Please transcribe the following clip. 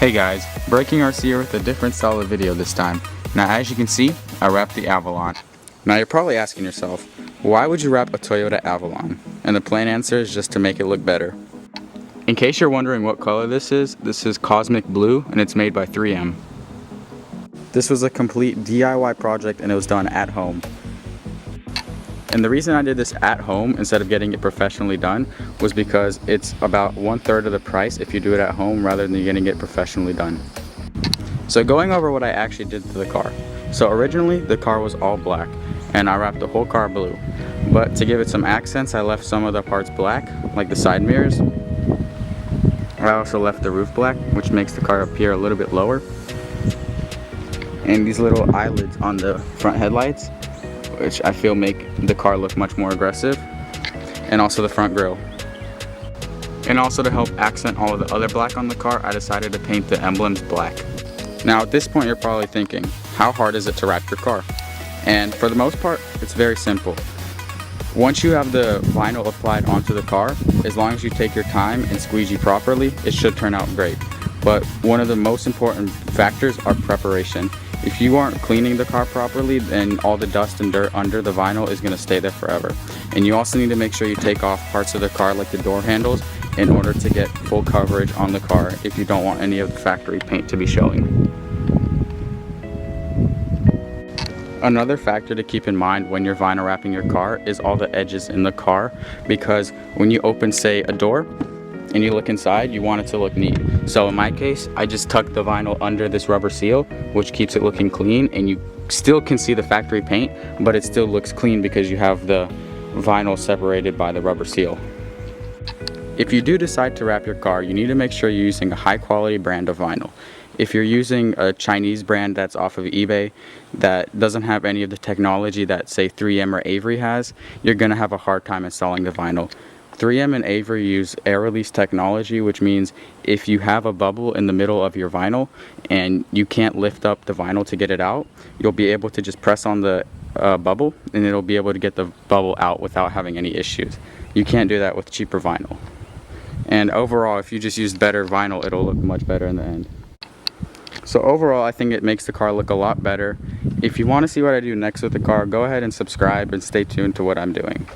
Hey guys, breaking RC here with a different style of video this time. Now as you can see, I wrapped the Avalon. Now you're probably asking yourself, why would you wrap a Toyota Avalon? And the plain answer is just to make it look better. In case you're wondering what color this is Cosmic Blue and it's made by 3M. This was a complete DIY project and it was done at home. And the reason I did this at home instead of getting it professionally done was because it's about 1/3 of the price if you do it at home rather than getting it professionally done. So going over what I actually did to the car. So originally the car was all black and I wrapped the whole car blue. But to give it some accents, I left some of the parts black, like the side mirrors. I also left the roof black, which makes the car appear a little bit lower. And these little eyelids on the front headlights, which I feel make the car look much more aggressive, and also the front grille. And also to help accent all of the other black on the car, I decided to paint the emblems black. Now at this point you're probably thinking, how hard is it to wrap your car? And for the most part, it's very simple. Once you have the vinyl applied onto the car, as long as you take your time and squeegee properly, it should turn out great. But one of the most important factors are preparation. If you aren't cleaning the car properly, then all the dust and dirt under the vinyl is going to stay there forever. And you also need to make sure you take off parts of the car like the door handles in order to get full coverage on the car if you don't want any of the factory paint to be showing. Another factor to keep in mind when you're vinyl wrapping your car is all the edges in the car, because when you open, say, a door and you look inside, you want it to look neat. So in my case, I just tucked the vinyl under this rubber seal, which keeps it looking clean, and you still can see the factory paint, but it still looks clean because you have the vinyl separated by the rubber seal. If you do decide to wrap your car, you need to make sure you're using a high quality brand of vinyl. If you're using a Chinese brand that's off of eBay that doesn't have any of the technology that, say, 3M or Avery has, you're gonna have a hard time installing the vinyl. 3M and Avery use air release technology, which means if you have a bubble in the middle of your vinyl and you can't lift up the vinyl to get it out, you'll be able to just press on the bubble and it'll be able to get the bubble out without having any issues. You can't do that with cheaper vinyl. And overall, if you just use better vinyl, it'll look much better in the end. So overall, I think it makes the car look a lot better. If you want to see what I do next with the car, go ahead and subscribe and stay tuned to what I'm doing.